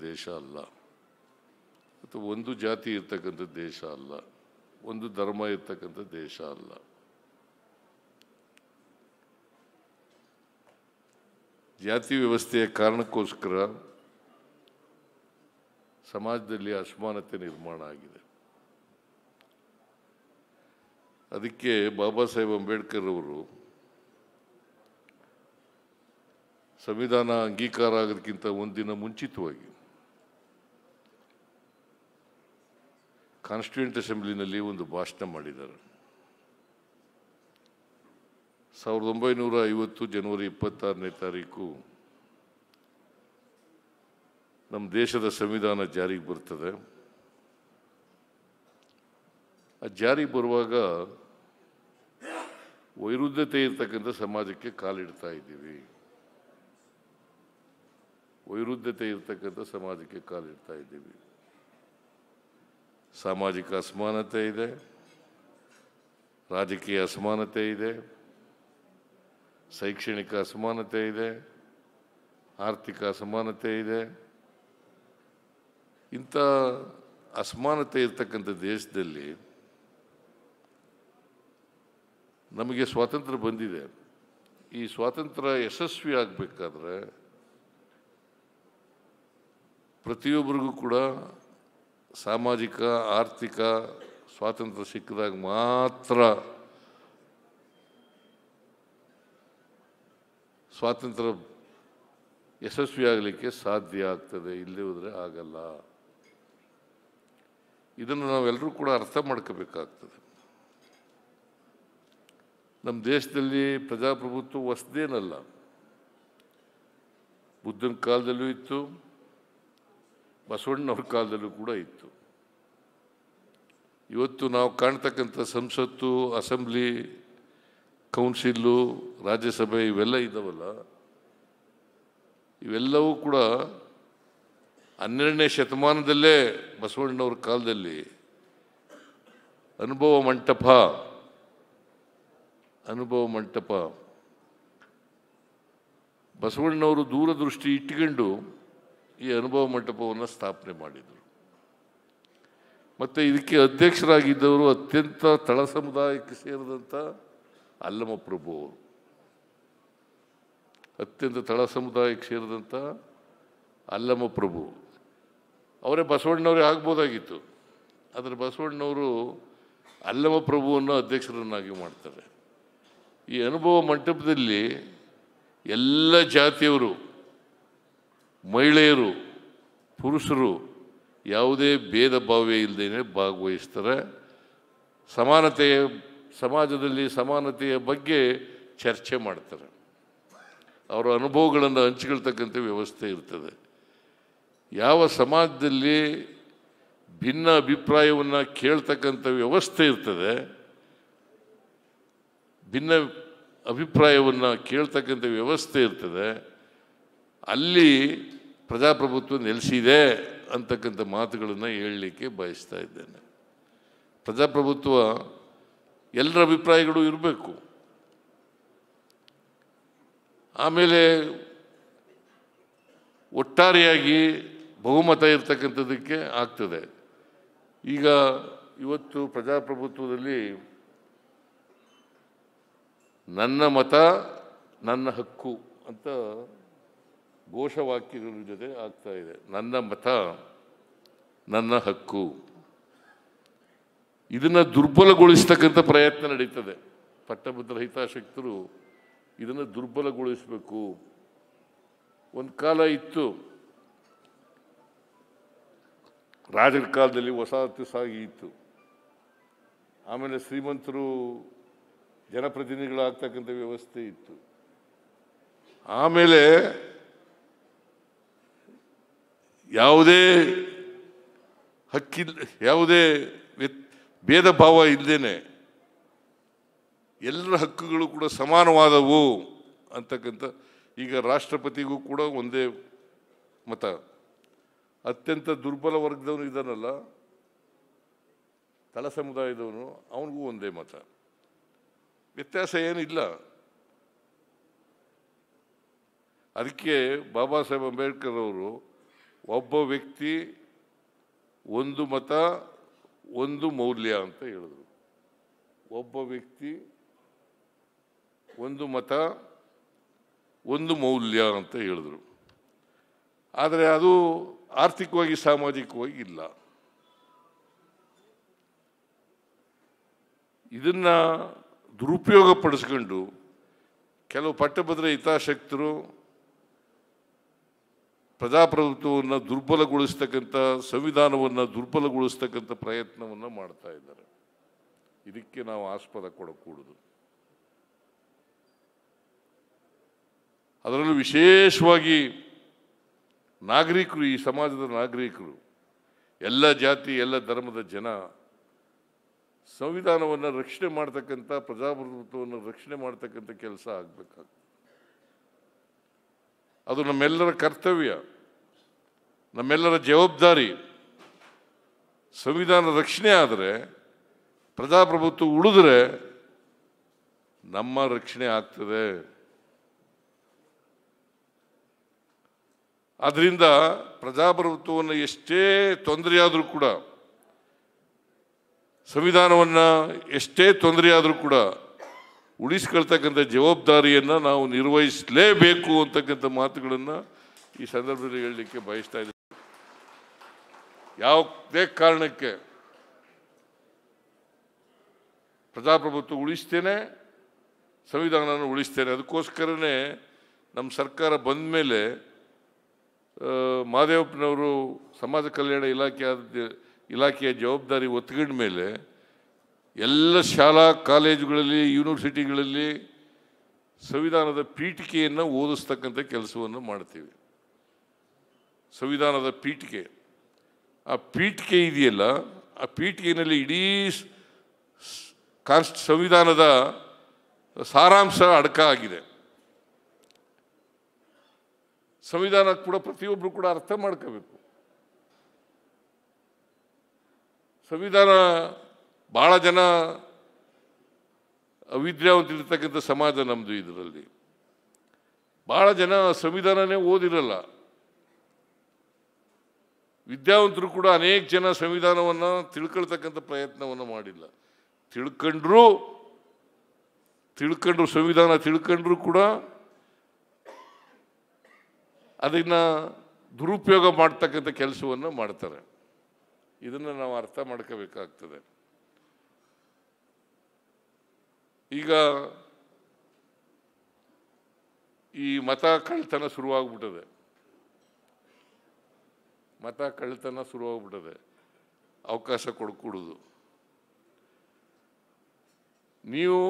ದೇಶ ಅಲ್ಲ, ಅಥವಾ ಒಂದು ಜಾತಿ ಇರ್ತಕ್ಕಂಥ ದೇಶ ಅಲ್ಲ, ಒಂದು ಧರ್ಮ ಇರ್ತಕ್ಕಂಥ ದೇಶ ಅಲ್ಲ. ಜಾತಿ ವ್ಯವಸ್ಥೆಯ ಕಾರಣಕ್ಕೋಸ್ಕರ ಸಮಾಜದಲ್ಲಿ ಅಸಮಾನತೆ ನಿರ್ಮಾಣ ಆಗಿದೆ. ಅದಕ್ಕೆ ಬಾಬಾ ಸಾಹೇಬ್ ಅಂಬೇಡ್ಕರ್ ಅವರು ಸಂವಿಧಾನ ಅಂಗೀಕಾರ ಆಗೋದಕ್ಕಿಂತ ಒಂದಿನ ಮುಂಚಿತವಾಗಿ ಕಾನ್ಸ್ಟಿಟ್ಯೂಂಟ್ ಅಸೆಂಬ್ಲಿನಲ್ಲಿ ಒಂದು ಭಾಷಣ ಮಾಡಿದ್ದಾರೆ. 1950 ಜನವರಿ 26ನೇ ತಾರೀಕು ನಮ್ಮ ದೇಶದ ಸಂವಿಧಾನ ಜಾರಿಗೆ ಬರ್ತದೆ. ಆ ಜಾರಿಗೆ ಬರುವಾಗ ವೈರುಧ್ಯತೆ ಇರ್ತಕ್ಕಂಥ ಸಮಾಜಕ್ಕೆ ಕಾಲಿಡ್ತಾ ಇದ್ದೀವಿ. ವೈರುಧ್ಯತೆ ಇರ್ತಕ್ಕಂಥ ಸಮಾಜಕ್ಕೆ ಕಾಲಿಡ್ತಾ ಇದ್ದೀವಿ. ಸಾಮಾಜಿಕ ಅಸಮಾನತೆ ಇದೆ, ರಾಜಕೀಯ ಅಸಮಾನತೆ ಇದೆ, ಶೈಕ್ಷಣಿಕ ಅಸಮಾನತೆ ಇದೆ, ಆರ್ಥಿಕ ಅಸಮಾನತೆ ಇದೆ. ಇಂಥ ಅಸಮಾನತೆ ಇರ್ತಕ್ಕಂಥ ದೇಶದಲ್ಲಿ ನಮಗೆ ಸ್ವಾತಂತ್ರ್ಯ ಬಂದಿದೆ. ಈ ಸ್ವಾತಂತ್ರ್ಯ ಯಶಸ್ವಿ ಆಗಬೇಕಾದ್ರೆ ಪ್ರತಿಯೊಬ್ಬರಿಗೂ ಕೂಡ ಸಾಮಾಜಿಕ ಆರ್ಥಿಕ ಸ್ವಾತಂತ್ರ್ಯ ಸಿಕ್ಕಿದಾಗ ಮಾತ್ರ ಸ್ವಾತಂತ್ರ್ಯ ಯಶಸ್ವಿ ಆಗಲಿಕ್ಕೆ ಸಾಧ್ಯ ಆಗ್ತದೆ, ಇಲ್ಲೇ ಹೋದರೆ ಆಗಲ್ಲ. ಇದನ್ನು ನಾವೆಲ್ಲರೂ ಕೂಡ ಅರ್ಥ ಮಾಡ್ಕೋಬೇಕಾಗ್ತದೆ. ನಮ್ಮ ದೇಶದಲ್ಲಿ ಪ್ರಜಾಪ್ರಭುತ್ವ ಹೊಸದೇನಲ್ಲ, ಬುದ್ಧನ ಕಾಲದಲ್ಲೂ ಇತ್ತು, ಬಸವಣ್ಣವ್ರ ಕಾಲದಲ್ಲೂ ಕೂಡ ಇತ್ತು. ಇವತ್ತು ನಾವು ಕಾಣ್ತಕ್ಕಂಥ ಸಂಸತ್ತು, ಅಸೆಂಬ್ಲಿ, ಕೌನ್ಸಿಲು, ರಾಜ್ಯಸಭೆ ಇವೆಲ್ಲ ಇದ್ದಾವಲ್ಲ, ಇವೆಲ್ಲವೂ ಕೂಡ 12ನೇ ಶತಮಾನದಲ್ಲೇ ಬಸವಣ್ಣವ್ರ ಕಾಲದಲ್ಲಿ ಅನುಭವ ಮಂಟಪ ಬಸವಣ್ಣವರು ದೂರದೃಷ್ಟಿ ಇಟ್ಟುಕೊಂಡು ಈ ಅನುಭವ ಮಂಟಪವನ್ನು ಸ್ಥಾಪನೆ ಮಾಡಿದರು. ಮತ್ತು ಇದಕ್ಕೆ ಅಧ್ಯಕ್ಷರಾಗಿದ್ದವರು ಅತ್ಯಂತ ತಳ ಸಮುದಾಯಕ್ಕೆ ಸೇರಿದಂಥ ಅಲ್ಲಮಪ್ರಭು ಅವರು. ಅತ್ಯಂತ ತಳ ಸಮುದಾಯಕ್ಕೆ ಸೇರಿದಂಥ ಅಲ್ಲಮಪ್ರಭು ಅವರೇ ಬಸವಣ್ಣವರೇ ಆಗ್ಬೋದಾಗಿತ್ತು. ಆದರೆ ಬಸವಣ್ಣವರು ಅಲ್ಲಮಪ್ರಭುವನ್ನು ಅಧ್ಯಕ್ಷರನ್ನಾಗಿ ಮಾಡ್ತಾರೆ. ಈ ಅನುಭವ ಮಂಟಪದಲ್ಲಿ ಎಲ್ಲ ಜಾತಿಯವರು, ಮಹಿಳೆಯರು, ಪುರುಷರು ಯಾವುದೇ ಭೇದ ಭಾವ ಇಲ್ಲದೇ ಭಾಗವಹಿಸ್ತಾರೆ. ಸಮಾಜದಲ್ಲಿ ಸಮಾನತೆಯ ಬಗ್ಗೆ ಚರ್ಚೆ ಮಾಡ್ತಾರೆ. ಅವರ ಅನುಭವಗಳನ್ನು ಹಂಚಿಕೊಳ್ತಕ್ಕಂಥ ವ್ಯವಸ್ಥೆ ಇರ್ತದೆ. ಯಾವ ಸಮಾಜದಲ್ಲಿ ಭಿನ್ನ ಅಭಿಪ್ರಾಯವನ್ನು ಕೇಳ್ತಕ್ಕಂಥ ವ್ಯವಸ್ಥೆ ಇರ್ತದೆ, ಭಿನ್ನ ಅಭಿಪ್ರಾಯವನ್ನು ಕೇಳ್ತಕ್ಕಂಥ ವ್ಯವಸ್ಥೆ ಇರ್ತದೆ, ಅಲ್ಲಿ ಪ್ರಜಾಪ್ರಭುತ್ವ ನೆಲೆಸಿದೆ ಅಂತಕ್ಕಂಥ ಮಾತುಗಳನ್ನು ಹೇಳಲಿಕ್ಕೆ ಬಯಸ್ತಾ ಇದ್ದೇನೆ. ಪ್ರಜಾಪ್ರಭುತ್ವ ಎಲ್ಲರ ಅಭಿಪ್ರಾಯಗಳು ಇರಬೇಕು. ಆಮೇಲೆ ಒಟ್ಟಾರೆಯಾಗಿ ಬಹುಮತ ಇರ್ತಕ್ಕಂಥದ್ದಕ್ಕೆ ಆಗ್ತದೆ. ಈಗ ಇವತ್ತು ಪ್ರಜಾಪ್ರಭುತ್ವದಲ್ಲಿ ನನ್ನ ಮತ ನನ್ನ ಹಕ್ಕು ಅಂತ ಘೋಷವಾಕ್ಯಗಳ ಜೊತೆ ಆಗ್ತಾ ಇದೆ. ನನ್ನ ಮತ ನನ್ನ ಹಕ್ಕು. ಇದನ್ನು ದುರ್ಬಲಗೊಳಿಸ್ತಕ್ಕಂಥ ಪ್ರಯತ್ನ ನಡೀತದೆ. ಪಟ್ಟಭದ್ರ ಹಿತಾಸಕ್ತರು ಇದನ್ನು ದುರ್ಬಲಗೊಳಿಸಬೇಕು. ಒಂದು ಕಾಲ ಇತ್ತು, ರಾಜರ ಕಾಲದಲ್ಲಿ ವಸಾಹತು ಸಾಗಿ ಇತ್ತು. ಆಮೇಲೆ ಶ್ರೀಮಂತರು ಜನಪ್ರತಿನಿಧಿಗಳಾಗ್ತಕ್ಕಂಥ ವ್ಯವಸ್ಥೆ ಇತ್ತು. ಆಮೇಲೆ ಯಾವುದೇ ಯಾವುದೇ ಭೇದ ಭಾವ ಇಲ್ಲದೇನೆ ಎಲ್ಲರ ಹಕ್ಕುಗಳು ಕೂಡ ಸಮಾನವಾದವು ಅಂತಕ್ಕಂಥ. ಈಗ ರಾಷ್ಟ್ರಪತಿಗೂ ಕೂಡ ಒಂದೇ ಮತ. ಅತ್ಯಂತ ದುರ್ಬಲ ವರ್ಗದವನು ಇದ್ದಾನಲ್ಲ, ತಳ ಸಮುದಾಯದವನು, ಅವನಿಗೂ ಒಂದೇ ಮತ. ವ್ಯತ್ಯಾಸ ಏನಿಲ್ಲ. ಅದಕ್ಕೆ ಬಾಬಾ ಸಾಹೇಬ್ ಅಂಬೇಡ್ಕರ್ ಅವರು ಒಬ್ಬ ವ್ಯಕ್ತಿ ಒಂದು ಮತ ಒಂದು ಮೌಲ್ಯ ಅಂತ ಹೇಳಿದ್ರು. ಒಬ್ಬ ವ್ಯಕ್ತಿ ಒಂದು ಮತ ಒಂದು ಮೌಲ್ಯ ಅಂತ ಹೇಳಿದ್ರು. ಆದರೆ ಅದು ಆರ್ಥಿಕವಾಗಿ ಸಾಮಾಜಿಕವಾಗಿ ಇಲ್ಲ. ಇದನ್ನ ದುರುಪಯೋಗ ಪಡಿಸ್ಕೊಂಡು ಕೆಲವು ಪಟ್ಟಭದ್ರ ಹಿತಾಸಕ್ತರು ಪ್ರಜಾಪ್ರಭುತ್ವವನ್ನು ದುರ್ಬಲಗೊಳಿಸ್ತಕ್ಕಂಥ, ಸಂವಿಧಾನವನ್ನು ದುರ್ಬಲಗೊಳಿಸ್ತಕ್ಕಂಥ ಪ್ರಯತ್ನವನ್ನು ಮಾಡ್ತಾ ಇದ್ದಾರೆ. ಇದಕ್ಕೆ ನಾವು ಆಸ್ಪದ ಕೊಡಕೂಡದು. ಅದರಲ್ಲೂ ವಿಶೇಷವಾಗಿ ನಾಗರಿಕರು, ಈ ಸಮಾಜದ ನಾಗರಿಕರು, ಎಲ್ಲ ಜಾತಿ ಎಲ್ಲ ಧರ್ಮದ ಜನ ಸಂವಿಧಾನವನ್ನು ರಕ್ಷಣೆ ಮಾಡ್ತಕ್ಕಂಥ, ಪ್ರಜಾಪ್ರಭುತ್ವವನ್ನು ರಕ್ಷಣೆ ಮಾಡ್ತಕ್ಕಂಥ ಕೆಲಸ ಆಗಬೇಕಾಗ್ತದೆ. ಅದು ನಮ್ಮೆಲ್ಲರ ಕರ್ತವ್ಯ, ನಮ್ಮೆಲ್ಲರ ಜವಾಬ್ದಾರಿ. ಸಂವಿಧಾನ ರಕ್ಷಣೆ ಆದರೆ, ಪ್ರಜಾಪ್ರಭುತ್ವ ಉಳಿದ್ರೆ ನಮ್ಮ ರಕ್ಷಣೆ ಆಗ್ತದೆ. ಆದ್ದರಿಂದ ಪ್ರಜಾಪ್ರಭುತ್ವವನ್ನು ಎಷ್ಟೇ ತೊಂದರೆಯಾದರೂ ಕೂಡ, ಸಂವಿಧಾನವನ್ನು ಎಷ್ಟೇ ತೊಂದರೆಯಾದರೂ ಕೂಡ ಉಳಿಸ್ಕೊಳ್ತಕ್ಕಂಥ ಜವಾಬ್ದಾರಿಯನ್ನು ನಾವು ನಿರ್ವಹಿಸಲೇಬೇಕು ಅಂತಕ್ಕಂಥ ಮಾತುಗಳನ್ನು ಈ ಸಂದರ್ಭದಲ್ಲಿ ಹೇಳಲಿಕ್ಕೆ ಬಯಸ್ತಾ ಇದ್ದೀನಿ. ಯಾವುದೇ ಕಾರಣಕ್ಕೆ ಪ್ರಜಾಪ್ರಭುತ್ವ ಉಳಿಸ್ತೇನೆ, ಸಂವಿಧಾನನ ಉಳಿಸ್ತೇನೆ. ಅದಕ್ಕೋಸ್ಕರನೇ ನಮ್ಮ ಸರ್ಕಾರ ಬಂದ ಮೇಲೆ ಮಾದೇವಪ್ಪನವರು ಸಮಾಜ ಕಲ್ಯಾಣ ಇಲಾಖೆಯ ಜವಾಬ್ದಾರಿ ಒತ್ತುಕೊಂಡ ಮೇಲೆ ಎಲ್ಲ ಶಾಲಾ ಕಾಲೇಜುಗಳಲ್ಲಿ, ಯೂನಿವರ್ಸಿಟಿಗಳಲ್ಲಿ ಸಂವಿಧಾನದ ಪೀಠಿಕೆಯನ್ನು ಓದಿಸ್ತಕ್ಕಂಥ ಕೆಲಸವನ್ನು ಮಾಡ್ತೀವಿ. ಸಂವಿಧಾನದ ಪೀಠಿಕೆ, ಆ ಪೀಠಿಕೆ ಇದೆಯಲ್ಲ, ಆ ಪೀಠಿಕೆಯಲ್ಲಿ ಇಡೀ ಸಂವಿಧಾನದ ಸಾರಾಂಶ ಅಡಕ ಆಗಿದೆ. ಸಂವಿಧಾನ ಕೂಡ ಪ್ರತಿಯೊಬ್ಬರು ಕೂಡ ಅರ್ಥ ಮಾಡ್ಕೋಬೇಕು. ಸಂವಿಧಾನ ಭಾಳ ಜನ ಅವಿದ್ಯಾವಂತಿರ್ತಕ್ಕಂಥ ಸಮಾಜ ನಮ್ಮದು. ಇದರಲ್ಲಿ ಭಾಳ ಜನ ಸಂವಿಧಾನನೇ ಓದಿರಲ್ಲ. ವಿದ್ಯಾವಂತರು ಕೂಡ ಅನೇಕ ಜನ ಸಂವಿಧಾನವನ್ನು ತಿಳ್ಕೊಳ್ತಕ್ಕಂಥ ಪ್ರಯತ್ನವನ್ನು ಮಾಡಿಲ್ಲ. ತಿಳ್ಕೊಂಡ್ರು ಸಂವಿಧಾನ ತಿಳ್ಕೊಂಡ್ರು ಕೂಡ ಅದನ್ನು ದುರುಪಯೋಗ ಮಾಡ್ತಕ್ಕಂಥ ಕೆಲಸವನ್ನು ಮಾಡ್ತಾರೆ. ಇದನ್ನು ನಾವು ಅರ್ಥ ಮಾಡ್ಕೋಬೇಕಾಗ್ತದೆ. ಈಗ ಈ ಮತ ಕಳ್ಳತನ ಶುರುವಾಗ್ಬಿಟ್ಟದೆ. ಅವಕಾಶ ಕೊಡ್ಕೂಡುದು. ನೀವು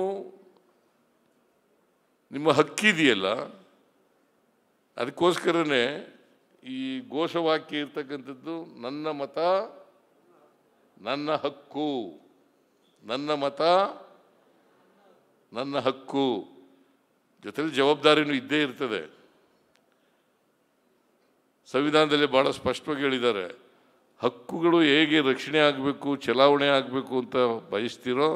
ನಿಮ್ಮ ಹಕ್ಕಿದೆಯಲ್ಲ, ಅದಕ್ಕೋಸ್ಕರನೇ ಈ ಘೋಷವಾಕ್ಯ ಇರ್ತಕ್ಕಂಥದ್ದು, ನನ್ನ ಮತ ನನ್ನ ಹಕ್ಕು, ನನ್ನ ಮತ ನನ್ನ ಹಕ್ಕು. ಜೊತೆಲಿ ಜವಾಬ್ದಾರಿನೂ ಇದ್ದೇ ಇರ್ತದೆ. ಸಂವಿಧಾನದಲ್ಲಿ ಭಾಳ ಸ್ಪಷ್ಟವಾಗಿ ಹೇಳಿದ್ದಾರೆ, ಹಕ್ಕುಗಳು ಹೇಗೆ ರಕ್ಷಣೆ ಆಗಬೇಕು, ಚಲಾವಣೆ ಆಗಬೇಕು ಅಂತ ಬಯಸ್ತಿರೋ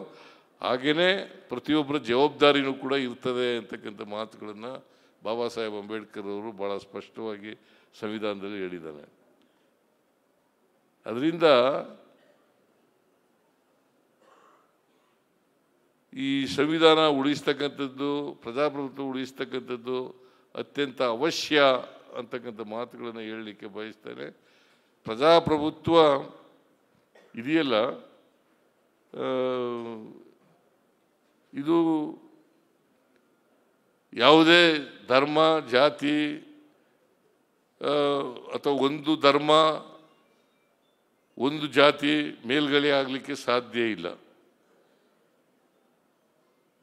ಹಾಗೆಯೇ ಪ್ರತಿಯೊಬ್ಬರ ಜವಾಬ್ದಾರಿನೂ ಕೂಡ ಇರ್ತದೆ ಅಂತಕ್ಕಂಥ ಮಾತುಗಳನ್ನು ಬಾಬಾ ಸಾಹೇಬ್ ಅಂಬೇಡ್ಕರ್ ಅವರು ಭಾಳ ಸ್ಪಷ್ಟವಾಗಿ ಸಂವಿಧಾನದಲ್ಲಿ ಹೇಳಿದ್ದಾರೆ. ಅದರಿಂದ ಈ ಸಂವಿಧಾನ ಉಳಿಸ್ತಕ್ಕಂಥದ್ದು, ಪ್ರಜಾಪ್ರಭುತ್ವ ಉಳಿಸ್ತಕ್ಕಂಥದ್ದು ಅತ್ಯಂತ ಅವಶ್ಯ ಅಂತಕ್ಕಂಥ ಮಾತುಗಳನ್ನು ಹೇಳಲಿಕ್ಕೆ ಬಯಸ್ತೇನೆ. ಪ್ರಜಾಪ್ರಭುತ್ವ ಇದೆಯಲ್ಲ, ಇದು ಯಾವುದೇ ಧರ್ಮ, ಜಾತಿ ಅಥವಾ ಒಂದು ಧರ್ಮ ಒಂದು ಜಾತಿ ಮೇಲ್ಗಡೆ ಆಗಲಿಕ್ಕೆ ಸಾಧ್ಯ ಇಲ್ಲ.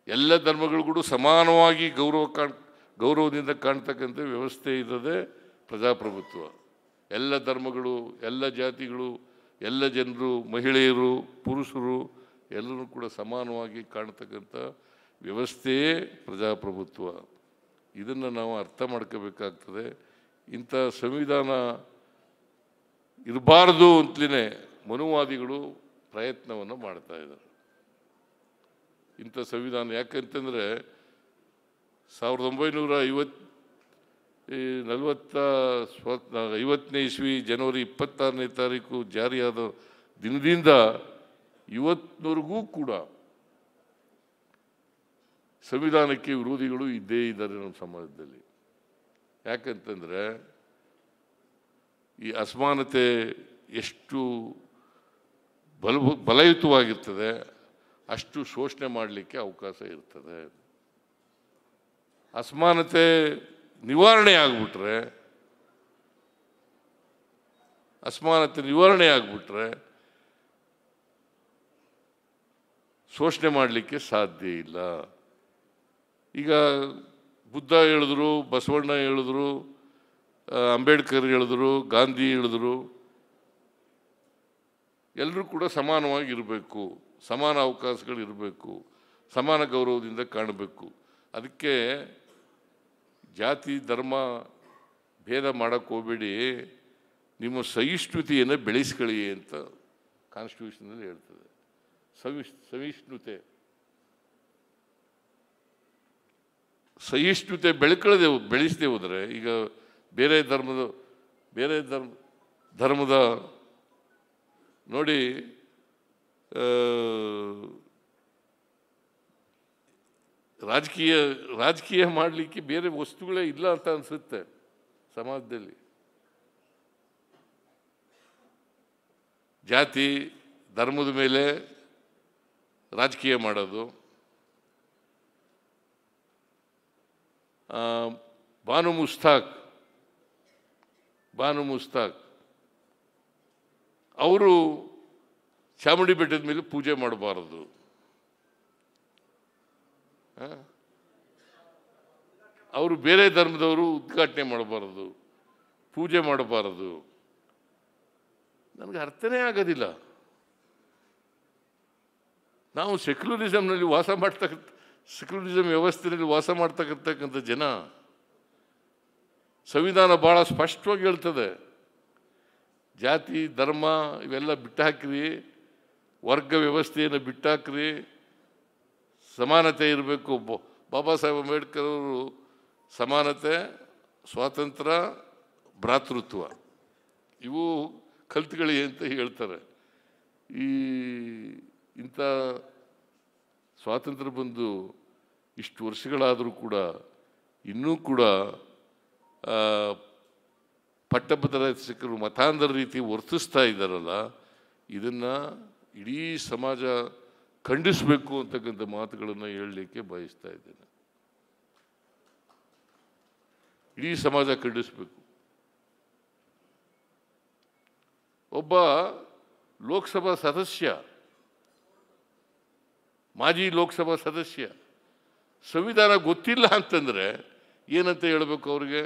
ಎಲ್ಲ ಧರ್ಮಗಳು ಕೂಡ ಸಮಾನವಾಗಿ ಗೌರವದಿಂದ ಕಾಣ್ತಕ್ಕಂಥ ವ್ಯವಸ್ಥೆ ಇರೋದೇ ಪ್ರಜಾಪ್ರಭುತ್ವ. ಎಲ್ಲ ಧರ್ಮಗಳು, ಎಲ್ಲ ಜಾತಿಗಳು, ಎಲ್ಲ ಜನರು, ಮಹಿಳೆಯರು, ಪುರುಷರು ಎಲ್ಲರೂ ಕೂಡ ಸಮಾನವಾಗಿ ಕಾಣ್ತಕ್ಕಂಥ ವ್ಯವಸ್ಥೆಯೇ ಪ್ರಜಾಪ್ರಭುತ್ವ. ಇದನ್ನು ನಾವು ಅರ್ಥ ಮಾಡ್ಕೋಬೇಕಾಗ್ತದೆ. ಇಂಥ ಸಂವಿಧಾನ ಇರಬಾರ್ದು ಅಂತಲೇ ಮನುವಾದಿಗಳು ಪ್ರಯತ್ನವನ್ನು ಮಾಡ್ತಾ ಇದ್ದಾರೆ. ಇಂಥ ಸಂವಿಧಾನ ಯಾಕಂತಂದರೆ ಈ 50ನೇ ಇಸ್ವಿ ಜನವರಿ 26ನೇ ತಾರೀಕು ಜಾರಿಯಾದ ದಿನದಿಂದ ಇವತ್ತಿನವರೆಗೂ ಕೂಡ ಸಂವಿಧಾನಕ್ಕೆ ವಿರೋಧಿಗಳು ಇದ್ದೇ ಇದ್ದಾರೆ ನಮ್ಮ ಸಮಾಜದಲ್ಲಿ. ಯಾಕಂತಂದರೆ ಈ ಅಸಮಾನತೆ ಎಷ್ಟು ಬಲಯುತವಾಗಿರ್ತದೆ ಅಷ್ಟು ಶೋಷಣೆ ಮಾಡಲಿಕ್ಕೆ ಅವಕಾಶ ಇರ್ತದೆ. ಅಸಮಾನತೆ ನಿವಾರಣೆ ಆಗಿಬಿಟ್ರೆ ಶೋಷಣೆ ಮಾಡಲಿಕ್ಕೆ ಸಾಧ್ಯ ಇಲ್ಲ. ಈಗ ಬುದ್ಧ ಹೇಳಿದ್ರು, ಬಸವಣ್ಣ ಹೇಳಿದ್ರು, ಅಂಬೇಡ್ಕರ್ ಹೇಳಿದ್ರು, ಗಾಂಧಿ ಹೇಳಿದ್ರು, ಎಲ್ಲರೂ ಕೂಡ ಸಮಾನವಾಗಿರಬೇಕು, ಸಮಾನ ಅವಕಾಶಗಳಿರಬೇಕು, ಸಮಾನ ಗೌರವದಿಂದ ಕಾಣಬೇಕು. ಅದಕ್ಕೆ ಜಾತಿ ಧರ್ಮ ಭೇದ ಮಾಡೋಕ್ಕೆ ಹೋಗಬೇಡಿ, ನಿಮ್ಮ ಸಹಿಷ್ಣುತೆಯನ್ನು ಬೆಳೆಸ್ಕೊಳ್ಳಿ ಅಂತ ಕಾನ್ಸ್ಟಿಟ್ಯೂಷನಲ್ಲಿ ಹೇಳ್ತದೆ. ಸಹಿಷ್ಣುತೆ ಬೆಳೆಸದೆ ಹೋದರೆ, ಈಗ ಬೇರೆ ಧರ್ಮದ ನೋಡಿ, ರಾಜಕೀಯ ಮಾಡಲಿಕ್ಕೆ ಬೇರೆ ವಸ್ತುಗಳೇ ಇಲ್ಲ ಅಂತ ಅನಿಸುತ್ತೆ ಸಮಾಜದಲ್ಲಿ. ಜಾತಿ ಧರ್ಮದ ಮೇಲೆ ರಾಜಕೀಯ ಮಾಡೋದು. ಬಾನು ಮುಸ್ತಾಕ್ ಅವರು ಚಾಮುಂಡಿ ಬೆಟ್ಟದ ಮೇಲೆ ಪೂಜೆ ಮಾಡಬಾರದು, ಅವರು ಬೇರೆ ಧರ್ಮದವರು ಉದ್ಘಾಟನೆ ಮಾಡಬಾರದು, ಪೂಜೆ ಮಾಡಬಾರದು. ನನಗೆ ಅರ್ಥನೇ ಆಗೋದಿಲ್ಲ. ನಾವು ಸೆಕ್ಯುಲರಿಸಮ್ ವ್ಯವಸ್ಥೆಯಲ್ಲಿ ವಾಸ ಮಾಡ್ತಕ್ಕಂಥ ಜನ. ಸಂವಿಧಾನ ಭಾಳ ಸ್ಪಷ್ಟವಾಗಿ ಹೇಳ್ತದೆ, ಜಾತಿ ಧರ್ಮ ಇವೆಲ್ಲ ಬಿಟ್ಟಾಕ್ರಿ, ವರ್ಗ ವ್ಯವಸ್ಥೆಯನ್ನು ಬಿಟ್ಟಾಕ್ರಿ, ಸಮಾನತೆ ಇರಬೇಕು. ಬಾಬಾ ಸಾಹೇಬ್ ಅಂಬೇಡ್ಕರ್ ಅವರು ಸಮಾನತೆ, ಸ್ವಾತಂತ್ರ್ಯ, ಭ್ರಾತೃತ್ವ ಇವು ಕಲ್ತ್ಕೊಳ್ಳಿ ಅಂತ ಹೇಳ್ತಾರೆ. ಇಂಥ ಸ್ವಾತಂತ್ರ್ಯ ಬಂದು ಇಷ್ಟು ವರ್ಷಗಳಾದರೂ ಕೂಡ ಇನ್ನೂ ಕೂಡ ಪಟ್ಟಭದ್ರ ಶಿಕ್ಷಕರು ಮತಾಂಧರ ರೀತಿ ವರ್ತಿಸ್ತಾ ಇದ್ದಾರಲ್ಲ, ಇದನ್ನು ಇಡೀ ಸಮಾಜ ಖಂಡಿಸಬೇಕು ಅಂತಕ್ಕಂಥ ಮಾತುಗಳನ್ನು ಹೇಳಲಿಕ್ಕೆ ಬಯಸ್ತಾ ಇದ್ದೇನೆ. ಇಡೀ ಸಮಾಜ ಖಂಡಿಸಬೇಕು. ಒಬ್ಬ ಲೋಕಸಭಾ ಸದಸ್ಯ, ಮಾಜಿ ಲೋಕಸಭಾ ಸದಸ್ಯ ಸಂವಿಧಾನ ಗೊತ್ತಿಲ್ಲ ಅಂತಂದರೆ ಏನಂತ ಹೇಳಬೇಕು ಅವ್ರಿಗೆ?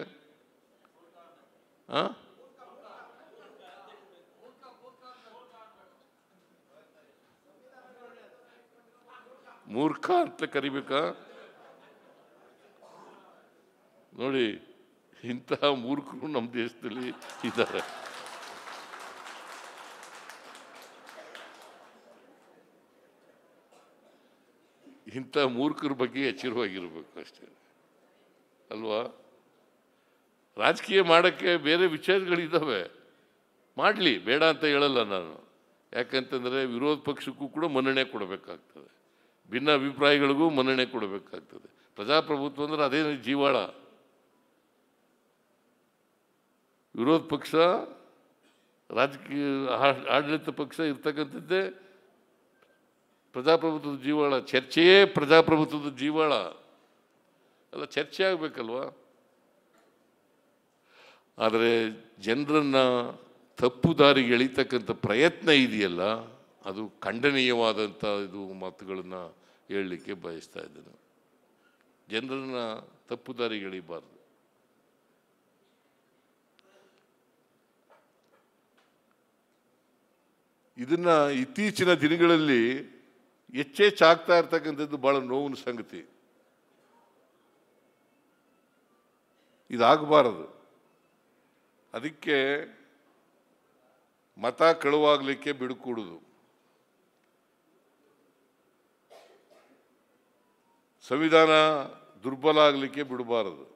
ಮೂರ್ಖ ಅಂತ ಕರಿಬೇಕಾ? ನೋಡಿ, ಇಂತಹ ಮೂರ್ಖರು ನಮ್ಮ ದೇಶದಲ್ಲಿ ಇದ್ದಾರೆ. ಇಂಥ ಮೂರ್ಖರ ಬಗ್ಗೆ ಎಚ್ಚರವಾಗಿರ್ಬೇಕು ಅಷ್ಟೇ ಅಲ್ವಾ? ರಾಜಕೀಯ ಮಾಡೋಕ್ಕೆ ಬೇರೆ ವಿಚಾರಗಳಿದ್ದಾವೆ, ಮಾಡಲಿ, ಬೇಡ ಅಂತ ಹೇಳಲ್ಲ ನಾನು. ಯಾಕಂತಂದರೆ ವಿರೋಧ ಪಕ್ಷಕ್ಕೂ ಕೂಡ ಮನ್ನಣೆ ಕೊಡಬೇಕಾಗ್ತದೆ, ಭಿನ್ನ ಅಭಿಪ್ರಾಯಗಳಿಗೂ ಮನ್ನಣೆ ಕೊಡಬೇಕಾಗ್ತದೆ. ಪ್ರಜಾಪ್ರಭುತ್ವ ಅಂದರೆ ಅದೇ ಜೀವಾಳ. ವಿರೋಧ ಪಕ್ಷ, ರಾಜಕೀಯ ಆಡಳಿತ ಪಕ್ಷ ಇರ್ತಕ್ಕಂಥದ್ದೇ ಪ್ರಜಾಪ್ರಭುತ್ವದ ಜೀವಾಳ. ಚರ್ಚೆಯೇ ಪ್ರಜಾಪ್ರಭುತ್ವದ ಜೀವಾಳ ಅಲ್ಲ, ಚರ್ಚೆ ಆಗಬೇಕಲ್ವಾ? ಆದರೆ ಜನರನ್ನು ತಪ್ಪು ದಾರಿಗೆ ಎಳಿತಕ್ಕಂಥ ಪ್ರಯತ್ನ ಇದೆಯಲ್ಲ, ಅದು ಖಂಡನೀಯವಾದಂಥ ಮಾತುಗಳನ್ನು ಹೇಳಲಿಕ್ಕೆ ಬಯಸ್ತಾ ಇದ್ದೇನೆ. ಜನರನ್ನು ತಪ್ಪು ದಾರಿಗೆ ಎಳಿಬಾರ್ದು. ಇದನ್ನು ಇತ್ತೀಚಿನ ದಿನಗಳಲ್ಲಿ ಹೆಚ್ಚಾಗ್ತಾ ಇರ್ತಕ್ಕಂಥದ್ದು ಭಾಳ ನೋವಿನ ಸಂಗತಿ. ಇದಾಗಬಾರದು. ಅದಕ್ಕೆ ಮತ ಕಳುವಾಗಲಿಕ್ಕೆ ಬಿಡುಕೂಡುದು, ಸಂವಿಧಾನ ದುರ್ಬಲ ಆಗಲಿಕ್ಕೆ ಬಿಡಬಾರದು,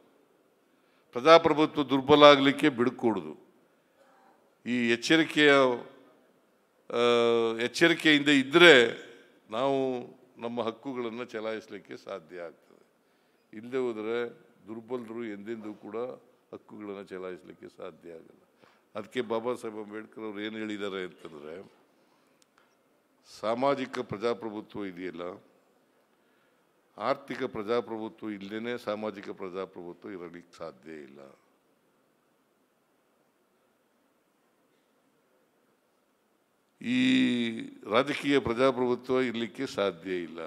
ಪ್ರಜಾಪ್ರಭುತ್ವ ದುರ್ಬಲ ಆಗಲಿಕ್ಕೆ ಬಿಡುಕೊಡುದು. ಈ ಎಚ್ಚರಿಕೆಯಿಂದ ಇದ್ದರೆ ನಾವು ನಮ್ಮ ಹಕ್ಕುಗಳನ್ನು ಚಲಾಯಿಸಲಿಕ್ಕೆ ಸಾಧ್ಯ ಆಗ್ತದೆ. ಇಲ್ಲದೆ ಹೋದರೆ ದುರ್ಬಲರು ಎಂದೆಂದೂ ಕೂಡ ಹಕ್ಕುಗಳನ್ನು ಚಲಾಯಿಸಲಿಕ್ಕೆ ಸಾಧ್ಯ ಆಗಲ್ಲ. ಅದಕ್ಕೆ ಬಾಬಾ ಸಾಹೇಬ್ ಅಂಬೇಡ್ಕರ್ ಅವರು ಏನು ಹೇಳಿದ್ದಾರೆ ಅಂತಂದರೆ, ಸಾಮಾಜಿಕ ಪ್ರಜಾಪ್ರಭುತ್ವ ಇದೆಯಲ್ಲ, ಆರ್ಥಿಕ ಪ್ರಜಾಪ್ರಭುತ್ವ ಇಲ್ಲದೇ ಸಾಮಾಜಿಕ ಪ್ರಜಾಪ್ರಭುತ್ವ ಇರಲಿಕ್ಕೆ ಸಾಧ್ಯ ಇಲ್ಲ. ಈ ರಾಜಕೀಯ ಪ್ರಜಾಪ್ರಭುತ್ವ ಇರಲಿಕ್ಕೆ ಸಾಧ್ಯ ಇಲ್ಲ.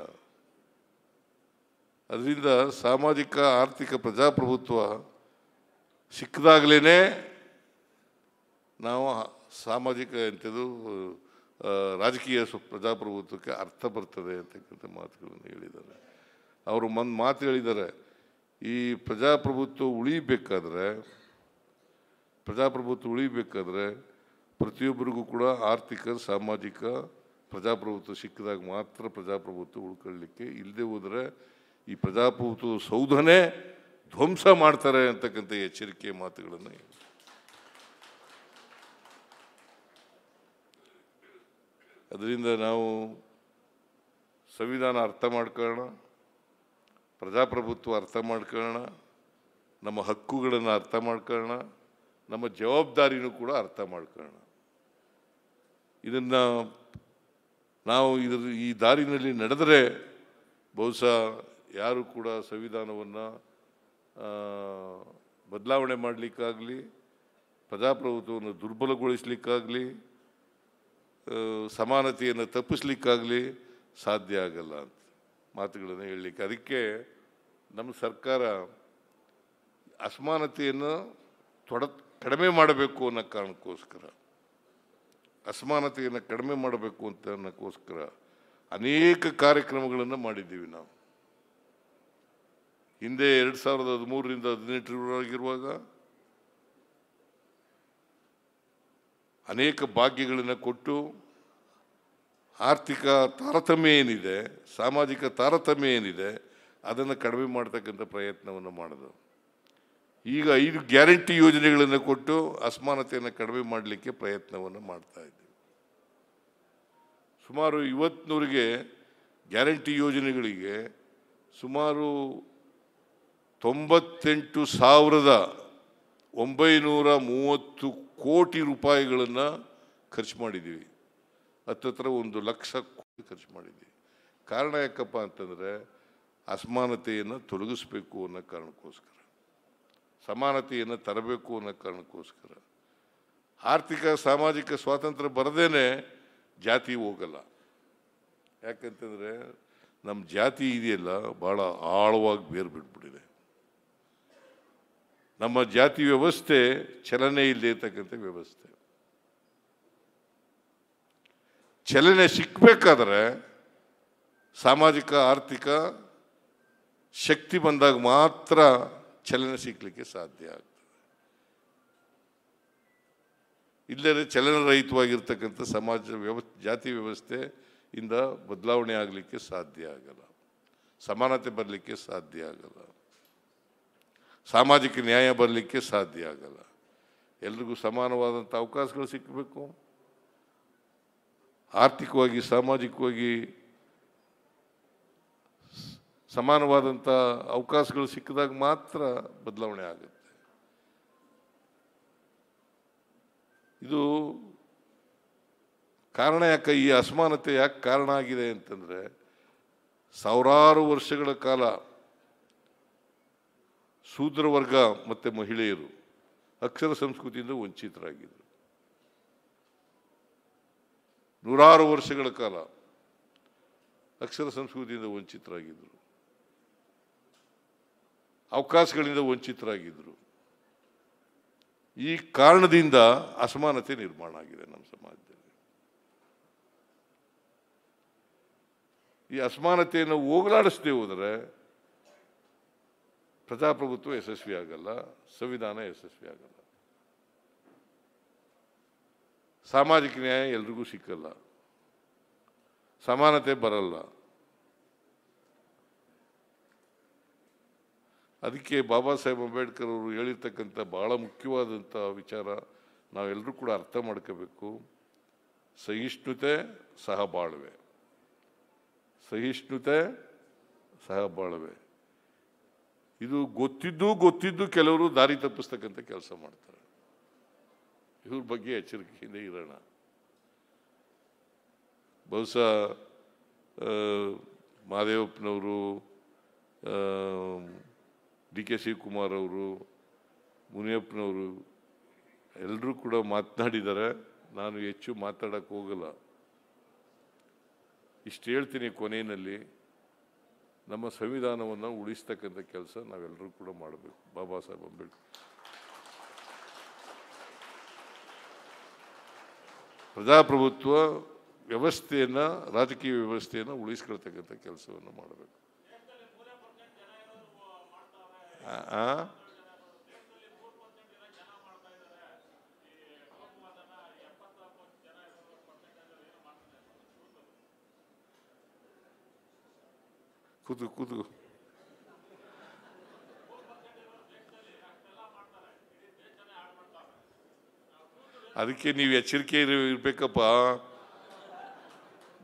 ಅದರಿಂದ ಸಾಮಾಜಿಕ ಆರ್ಥಿಕ ಪ್ರಜಾಪ್ರಭುತ್ವ ಸಿಕ್ಕಿದಾಗಲೇ ನಾವು ಸಾಮಾಜಿಕ ಎಂಥದ್ದು ರಾಜಕೀಯ ಪ್ರಜಾಪ್ರಭುತ್ವಕ್ಕೆ ಅರ್ಥ ಬರ್ತದೆ ಅಂತಕ್ಕಂಥ ಮಾತುಗಳನ್ನು ಹೇಳಿದ್ದಾರೆ. ಅವರು ಒಂದು ಮಾತು ಹೇಳಿದ್ದಾರೆ, ಈ ಪ್ರಜಾಪ್ರಭುತ್ವ ಉಳಿಬೇಕಾದ್ರೆ ಪ್ರತಿಯೊಬ್ಬರಿಗೂ ಕೂಡ ಆರ್ಥಿಕ ಸಾಮಾಜಿಕ ಪ್ರಜಾಪ್ರಭುತ್ವ ಸಿಕ್ಕಿದಾಗ ಮಾತ್ರ ಪ್ರಜಾಪ್ರಭುತ್ವ ಉಳ್ಕೊಳ್ಳಿಕ್ಕೆ, ಇಲ್ಲದೆ ಹೋದರೆ ಈ ಪ್ರಜಾಪ್ರಭುತ್ವ ಸೌಧನೇ ಧ್ವಂಸ ಮಾಡ್ತಾರೆ ಅಂತಕ್ಕಂಥ ಎಚ್ಚರಿಕೆಯ ಮಾತುಗಳನ್ನು. ಅದರಿಂದ ನಾವು ಸಂವಿಧಾನ ಅರ್ಥ ಮಾಡ್ಕೊಳ್ಳೋಣ, ಪ್ರಜಾಪ್ರಭುತ್ವ ಅರ್ಥ ಮಾಡ್ಕೊಳ್ಳೋಣ, ನಮ್ಮ ಹಕ್ಕುಗಳನ್ನು ಅರ್ಥ ಮಾಡ್ಕೊಳ್ಳೋಣ, ನಮ್ಮ ಜವಾಬ್ದಾರಿನೂ ಕೂಡ ಅರ್ಥ ಮಾಡ್ಕೊಳ್ಳೋಣ. ಇದನ್ನು ನಾವು ಈ ದಾರಿನಲ್ಲಿ ನಡೆದರೆ ಬಹುಶಃ ಯಾರು ಕೂಡ ಸಂವಿಧಾನವನ್ನು ಬದಲಾವಣೆ ಮಾಡಲಿಕ್ಕಾಗಲಿ, ಪ್ರಜಾಪ್ರಭುತ್ವವನ್ನು ದುರ್ಬಲಗೊಳಿಸಲಿಕ್ಕಾಗಲಿ, ಸಮಾನತೆಯನ್ನು ತಪ್ಪಿಸ್ಲಿಕ್ಕಾಗಲಿ ಸಾಧ್ಯ ಆಗಲ್ಲ ಅಂತ ಮಾತುಗಳನ್ನು ಹೇಳಲಿಕ್ಕೆ. ಅದಕ್ಕೆ ನಮ್ಮ ಸರ್ಕಾರ ಅಸಮಾನತೆಯನ್ನು ಕಡಿಮೆ ಮಾಡಬೇಕು ಅನ್ನೋ ಕಾರಣಕ್ಕೋಸ್ಕರ, ಅಸಮಾನತೆಯನ್ನು ಕಡಿಮೆ ಮಾಡಬೇಕು ಅಂತ ಅನ್ನೋಕ್ಕೋಸ್ಕರ ಅನೇಕ ಕಾರ್ಯಕ್ರಮಗಳನ್ನು ಮಾಡಿದ್ದೀವಿ. ನಾವು ಹಿಂದೆ 2013ರಿಂದ 2018ರವರೆಗಿರುವಾಗ ಅನೇಕ ಭಾಗ್ಯಗಳನ್ನು ಕೊಟ್ಟು ಆರ್ಥಿಕ ತಾರತಮ್ಯ ಏನಿದೆ, ಸಾಮಾಜಿಕ ತಾರತಮ್ಯ ಏನಿದೆ, ಅದನ್ನು ಕಡಿಮೆ ಮಾಡ್ತಕ್ಕಂಥ ಪ್ರಯತ್ನವನ್ನು ಮಾಡಿದವು. ಈಗ 5 ಗ್ಯಾರಂಟಿ ಯೋಜನೆಗಳನ್ನು ಕೊಟ್ಟು ಅಸಮಾನತೆಯನ್ನು ಕಡಿಮೆ ಮಾಡಲಿಕ್ಕೆ ಪ್ರಯತ್ನವನ್ನು ಮಾಡ್ತಾ ಇದ್ದೀವಿ. ಸುಮಾರು ಇವತ್ತಿನವರೆಗೆ ಗ್ಯಾರಂಟಿ ಯೋಜನೆಗಳಿಗೆ ಸುಮಾರು 98,930 ಕೋಟಿ ರೂಪಾಯಿಗಳನ್ನು ಖರ್ಚು ಮಾಡಿದ್ದೀವಿ. ಹತ್ತತ್ರ 1 ಲಕ್ಷ ಕೋಟಿ ಖರ್ಚು ಮಾಡಿದ್ದೀವಿ. ಕಾರಣ ಯಾಕಪ್ಪ ಅಂತಂದರೆ ಅಸಮಾನತೆಯನ್ನು ತೊಲಗಿಸ್ಬೇಕು ಅನ್ನೋ ಕಾರಣಕ್ಕೋಸ್ಕರ, ಸಮಾನತೆಯನ್ನು ತರಬೇಕು ಅನ್ನೋ ಕಾರಣಕ್ಕೋಸ್ಕರ. ಆರ್ಥಿಕ ಸಾಮಾಜಿಕ ಸ್ವಾತಂತ್ರ್ಯ ಬರದೇನೆ ಜಾತಿ ಹೋಗಲ್ಲ. ಯಾಕಂತಂದರೆ ನಮ್ಮ ಜಾತಿ ಇದೆಯಲ್ಲ ಭಾಳ ಆಳವಾಗಿ ಬೇರು ಬಿಟ್ಬಿಟ್ಟಿದೆ. ನಮ್ಮ ಜಾತಿ ವ್ಯವಸ್ಥೆ ಚಲನೆ ಇಲ್ಲದೆ ಇರ್ತಕ್ಕಂಥ ವ್ಯವಸ್ಥೆ. ಚಲನೆ ಸಿಕ್ಕಬೇಕಾದ್ರೆ ಸಾಮಾಜಿಕ ಆರ್ಥಿಕ ಶಕ್ತಿ ಬಂದಾಗ ಮಾತ್ರ ಚಲನೆ ಸಿಕ್ಕಲಿಕ್ಕೆ ಸಾಧ್ಯ ಆಗ್ತದೆ. ಇಲ್ಲದೇ ಚಲನರಹಿತವಾಗಿರ್ತಕ್ಕಂಥ ಜಾತಿ ವ್ಯವಸ್ಥೆಯಿಂದ ಬದಲಾವಣೆ ಆಗಲಿಕ್ಕೆ ಸಾಧ್ಯ ಆಗಲ್ಲ, ಸಮಾನತೆ ಬರಲಿಕ್ಕೆ ಸಾಧ್ಯ ಆಗಲ್ಲ, ಸಾಮಾಜಿಕ ನ್ಯಾಯ ಬರಲಿಕ್ಕೆ ಸಾಧ್ಯ ಆಗಲ್ಲ. ಎಲ್ರಿಗೂ ಸಮಾನವಾದಂಥ ಅವಕಾಶಗಳು ಸಿಕ್ಕಬೇಕು. ಆರ್ಥಿಕವಾಗಿ ಸಾಮಾಜಿಕವಾಗಿ ಸಮಾನವಾದಂಥ ಅವಕಾಶಗಳು ಸಿಕ್ಕಿದಾಗ ಮಾತ್ರ ಬದಲಾವಣೆ ಆಗುತ್ತೆ. ಇದು ಕಾರಣ ಯಾಕೆ, ಈ ಅಸಮಾನತೆ ಯಾಕೆ ಕಾರಣ ಆಗಿದೆ ಅಂತಂದರೆ, ಸಾವಿರಾರು ವರ್ಷಗಳ ಕಾಲ ಶೂದ್ರ ವರ್ಗ ಮತ್ತು ಮಹಿಳೆಯರು ಅಕ್ಷರ ಸಂಸ್ಕೃತಿಯಿಂದ ವಂಚಿತರಾಗಿದ್ದರು. ನೂರಾರು ವರ್ಷಗಳ ಕಾಲ ಅಕ್ಷರ ಸಂಸ್ಕೃತಿಯಿಂದ ವಂಚಿತರಾಗಿದ್ದರು, ಅವಕಾಶಗಳಿಂದ ವಂಚಿತರಾಗಿದ್ದರು. ಈ ಕಾರಣದಿಂದ ಅಸಮಾನತೆ ನಿರ್ಮಾಣ ಆಗಿದೆ ನಮ್ಮ ಸಮಾಜದಲ್ಲಿ. ಈ ಅಸಮಾನತೆಯನ್ನು ಹೋಗಲಾಡಿಸದೆ ಹೋದರೆ ಪ್ರಜಾಪ್ರಭುತ್ವ ಯಶಸ್ವಿ ಆಗಲ್ಲ, ಸಂವಿಧಾನ ಯಶಸ್ವಿ ಆಗಲ್ಲ, ಸಾಮಾಜಿಕ ನ್ಯಾಯ ಎಲ್ರಿಗೂ ಸಿಕ್ಕಲ್ಲ, ಸಮಾನತೆ ಬರಲ್ಲ. ಅದಕ್ಕೆ ಬಾಬಾ ಸಾಹೇಬ್ ಅಂಬೇಡ್ಕರ್ ಅವರು ಹೇಳಿರ್ತಕ್ಕಂಥ ಭಾಳ ಮುಖ್ಯವಾದಂಥ ವಿಚಾರ ನಾವೆಲ್ಲರೂ ಕೂಡ ಅರ್ಥ ಮಾಡ್ಕೋಬೇಕು. ಸಹಿಷ್ಣುತೆ ಸಹಬಾಳ್ವೆ, ಸಹಿಷ್ಣುತೆ ಸಹಬಾಳ್ವೆ. ಇದು ಗೊತ್ತಿದ್ದು ಕೆಲವರು ದಾರಿ ತಪ್ಪಿಸ್ತಕ್ಕಂಥ ಕೆಲಸ ಮಾಡ್ತಾರೆ. ಇವ್ರ ಬಗ್ಗೆ ಎಚ್ಚರಿಕೆಯಿಂದ ಇರೋಣ. ಬಹುಶಃ ಮಹದೇವಪ್ಪನವರು, ಡಿ ಕೆ ಶಿವಕುಮಾರ್ ಅವರು, ಮುನಿಯಪ್ಪನವರು ಎಲ್ಲರೂ ಕೂಡ ಮಾತನಾಡಿದ್ದಾರೆ. ನಾನು ಹೆಚ್ಚು ಮಾತಾಡೋಕ್ಕೆ ಹೋಗಲ್ಲ. ಇಷ್ಟು ಹೇಳ್ತೀನಿ, ಕೊನೆಯಲ್ಲಿ ನಮ್ಮ ಸಂವಿಧಾನವನ್ನು ಉಳಿಸ್ತಕ್ಕಂಥ ಕೆಲಸ ನಾವೆಲ್ಲರೂ ಕೂಡ ಮಾಡಬೇಕು. ಬಾಬಾ ಸಾಹೇಬ್ ಅಂಬೇಡ್ಕರ್ ಪ್ರಜಾಪ್ರಭುತ್ವ ವ್ಯವಸ್ಥೆಯನ್ನು, ರಾಜಕೀಯ ವ್ಯವಸ್ಥೆಯನ್ನು ಉಳಿಸ್ಕೊಳ್ತಕ್ಕಂಥ ಕೆಲಸವನ್ನು ಮಾಡಬೇಕು. ಕೂತು ಅದಕ್ಕೆ ನೀವು ಎಚ್ಚರಿಕೆ ಇರಬೇಕಪ್ಪ.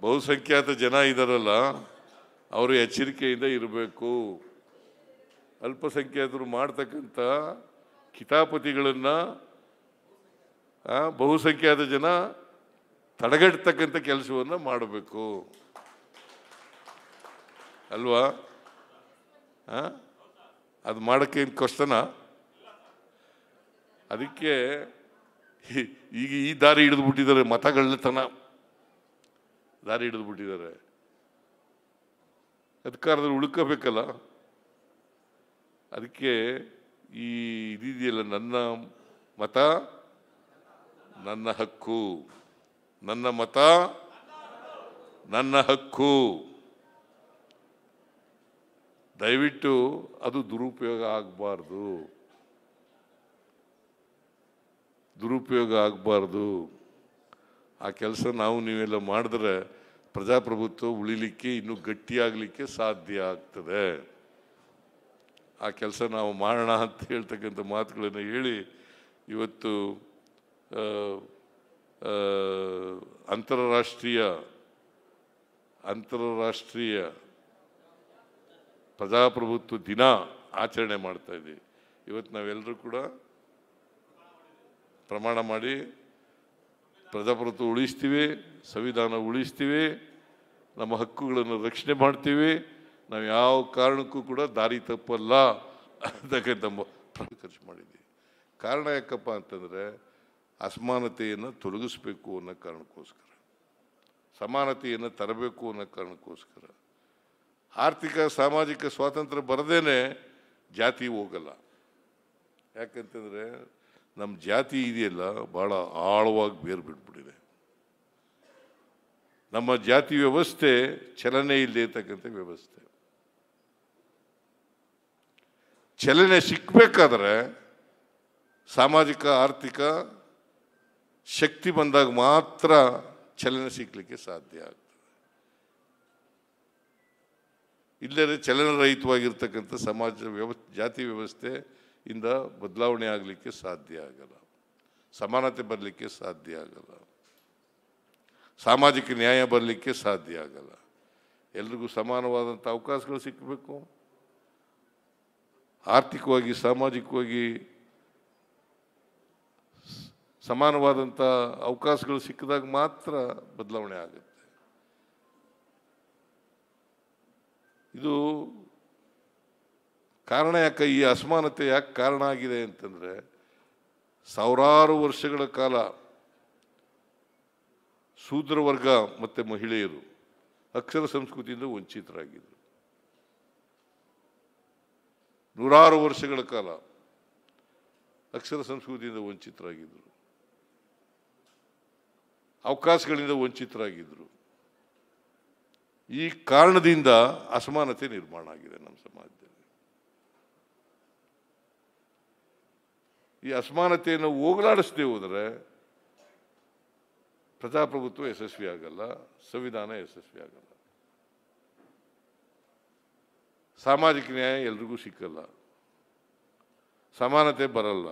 ಬಹುಸಂಖ್ಯಾತ ಜನ ಇದ್ದಾರಲ್ಲ, ಅವರು ಎಚ್ಚರಿಕೆಯಿಂದ ಇರಬೇಕು. ಅಲ್ಪಸಂಖ್ಯಾತರು ಮಾಡ್ತಕ್ಕಂಥ ಕಿತಾಪತಿಗಳನ್ನು ಬಹುಸಂಖ್ಯಾತ ಜನ ತಡೆಗಟ್ಟತಕ್ಕಂಥ ಕೆಲಸವನ್ನು ಮಾಡಬೇಕು ಅಲ್ವಾ? ಅದು ಮಾಡೋಕ್ಕೆ ಏನು ಕಷ್ಟನಾ? ಅದಕ್ಕೆ ಈಗ ಈ ದಾರಿ ಹಿಡಿದು ಬಿಟ್ಟಿದ್ದಾರೆ, ಮತಗಳ್ಳತನ ದಾರಿ ಹಿಡಿದು ಬಿಟ್ಟಿದ್ದಾರೆ. ಅಧಿಕಾರದಲ್ಲಿ ಉಳ್ಕೋಬೇಕಲ್ಲ. ಅದಕ್ಕೆ ಈ ಇದೆಯಲ್ಲ, ನನ್ನ ಮತ ನನ್ನ ಹಕ್ಕು, ನನ್ನ ಮತ ನನ್ನ ಹಕ್ಕು. ದಯವಿಟ್ಟು ಅದು ದುರುಪಯೋಗ ಆಗಬಾರ್ದು, ದುರುಪಯೋಗ ಆಗಬಾರ್ದು. ಆ ಕೆಲಸ ನಾವು ನೀವೆಲ್ಲ ಮಾಡಿದ್ರೆ ಪ್ರಜಾಪ್ರಭುತ್ವ ಉಳಿಲಿಕ್ಕೆ, ಇನ್ನೂ ಗಟ್ಟಿಯಾಗಲಿಕ್ಕೆ ಸಾಧ್ಯ ಆಗ್ತದೆ. ಆ ಕೆಲಸ ನಾವು ಮಾಡೋಣ ಅಂತ ಹೇಳ್ತಕ್ಕಂಥ ಮಾತುಗಳನ್ನು ಹೇಳಿ ಇವತ್ತು ಅಂತಾರಾಷ್ಟ್ರೀಯ ಪ್ರಜಾಪ್ರಭುತ್ವ ದಿನ ಆಚರಣೆ ಮಾಡ್ತಾ ಇದ್ದೀವಿ. ಇವತ್ತು ನಾವೆಲ್ಲರೂ ಕೂಡ ಪ್ರಮಾಣ ಮಾಡಿ ಪ್ರಜಾಪ್ರಭುತ್ವ ಉಳಿಸ್ತೀವಿ, ಸಂವಿಧಾನ ಉಳಿಸ್ತೀವಿ, ನಮ್ಮ ಹಕ್ಕುಗಳನ್ನು ರಕ್ಷಣೆ ಮಾಡ್ತೀವಿ. ನಾವು ಯಾವ ಕಾರಣಕ್ಕೂ ಕೂಡ ದಾರಿ ತಪ್ಪಲ್ಲ ಅಂತಕ್ಕಂಥ ಖರ್ಚು ಮಾಡಿದ್ದೀವಿ. ಕಾರಣ ಯಾಕಪ್ಪ ಅಂತಂದರೆ ಅಸಮಾನತೆಯನ್ನು ತೊಲಗಿಸ್ಬೇಕು ಅನ್ನೋ ಕಾರಣಕ್ಕೋಸ್ಕರ, ಸಮಾನತೆಯನ್ನು ತರಬೇಕು ಅನ್ನೋ ಕಾರಣಕ್ಕೋಸ್ಕರ. ಆರ್ಥಿಕ ಸಾಮಾಜಿಕ ಸ್ವಾತಂತ್ರ್ಯ ಬರದೇನೆ ಜಾತಿ ಹೋಗಲ್ಲ. ಯಾಕಂತಂದರೆ ನಮ್ಮ ಜಾತಿ ಇದೆಯಲ್ಲ, ಭಾಳ ಆಳವಾಗಿ ಬೇರು ಬಿಟ್ಬಿಟ್ಟಿದೆ. ನಮ್ಮ ಜಾತಿ ವ್ಯವಸ್ಥೆ ಚಲನೆ ಇಲ್ಲದೆ ಇರ್ತಕ್ಕಂಥ ವ್ಯವಸ್ಥೆ. ಚಲನೆ ಸಿಕ್ಕಬೇಕಾದ್ರೆ ಸಾಮಾಜಿಕ ಆರ್ಥಿಕ ಶಕ್ತಿ ಬಂದಾಗ ಮಾತ್ರ ಚಲನೆ ಸಿಕ್ಕಲಿಕ್ಕೆ ಸಾಧ್ಯ ಆಗ್ತದೆ. ಇಲ್ಲದೇ ಚಲನರಹಿತವಾಗಿರ್ತಕ್ಕಂಥ ಜಾತಿ ವ್ಯವಸ್ಥೆಯಿಂದ ಬದಲಾವಣೆ ಆಗಲಿಕ್ಕೆ ಸಾಧ್ಯ ಆಗಲ್ಲ, ಸಮಾನತೆ ಬರಲಿಕ್ಕೆ ಸಾಧ್ಯ ಆಗಲ್ಲ, ಸಾಮಾಜಿಕ ನ್ಯಾಯ ಬರಲಿಕ್ಕೆ ಸಾಧ್ಯ ಆಗಲ್ಲ. ಎಲ್ರಿಗೂ ಸಮಾನವಾದಂಥ ಅವಕಾಶಗಳು ಸಿಕ್ಕಬೇಕು. ಆರ್ಥಿಕವಾಗಿ ಸಾಮಾಜಿಕವಾಗಿ ಸಮಾನವಾದಂಥ ಅವಕಾಶಗಳು ಸಿಕ್ಕಿದಾಗ ಮಾತ್ರ ಬದಲಾವಣೆ ಆಗುತ್ತೆ. ಇದು ಕಾರಣ ಯಾಕೆ, ಈ ಅಸಮಾನತೆ ಯಾಕೆ ಕಾರಣ ಆಗಿದೆ ಅಂತಂದರೆ, ಸಾವಿರಾರು ವರ್ಷಗಳ ಕಾಲ ಶೂದ್ರ ವರ್ಗ ಮತ್ತು ಮಹಿಳೆಯರು ಅಕ್ಷರ ಸಂಸ್ಕೃತಿಯಿಂದ ವಂಚಿತರಾಗಿದ್ದರು. ನೂರಾರು ವರ್ಷಗಳ ಕಾಲ ಅಕ್ಷರ ಸಂಸ್ಕೃತಿಯಿಂದ ವಂಚಿತರಾಗಿದ್ದರು, ಅವಕಾಶಗಳಿಂದ ವಂಚಿತರಾಗಿದ್ದರು. ಈ ಕಾರಣದಿಂದ ಅಸಮಾನತೆ ನಿರ್ಮಾಣ ಆಗಿದೆ ನಮ್ಮ ಸಮಾಜದಲ್ಲಿ. ಈ ಅಸಮಾನತೆಯನ್ನು ಹೋಗಲಾಡಿಸದೆ ಹೋದರೆ ಪ್ರಜಾಪ್ರಭುತ್ವ ಯಶಸ್ವಿ ಆಗಲ್ಲ, ಸಂವಿಧಾನ ಯಶಸ್ವಿ ಆಗಲ್ಲ, ಸಾಮಾಜಿಕ ನ್ಯಾಯ ಎಲ್ರಿಗೂ ಸಿಕ್ಕಲ್ಲ. ಸಮಾನತೆ ಬರಲ್ಲ.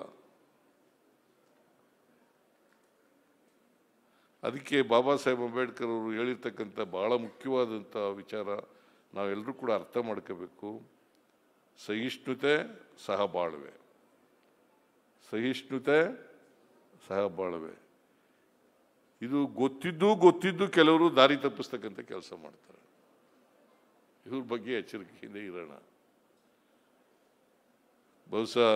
ಅದಕ್ಕೆ ಬಾಬಾ ಸಾಹೇಬ್ ಅಂಬೇಡ್ಕರ್ ಅವರು ಹೇಳಿರ್ತಕ್ಕಂಥ ಭಾಳ ಮುಖ್ಯವಾದಂಥ ವಿಚಾರ ನಾವೆಲ್ಲರೂ ಕೂಡ ಅರ್ಥ ಮಾಡ್ಕೋಬೇಕು. ಸಹಿಷ್ಣುತೆ ಸಹಬಾಳ್ವೆ, ಸಹಿಷ್ಣುತೆ ಸಹಬಾಳ್ವೆ. ಇದು ಗೊತ್ತಿದ್ದು ಕೆಲವರು ದಾರಿ ತಪ್ಪಿಸ್ತಕ್ಕಂಥ ಕೆಲಸ ಮಾಡ್ತಾರೆ. ಇವ್ರ ಬಗ್ಗೆ ಎಚ್ಚರಿಕೆಯಿಂದ ಇರೋಣ. ಬಹುಶಃ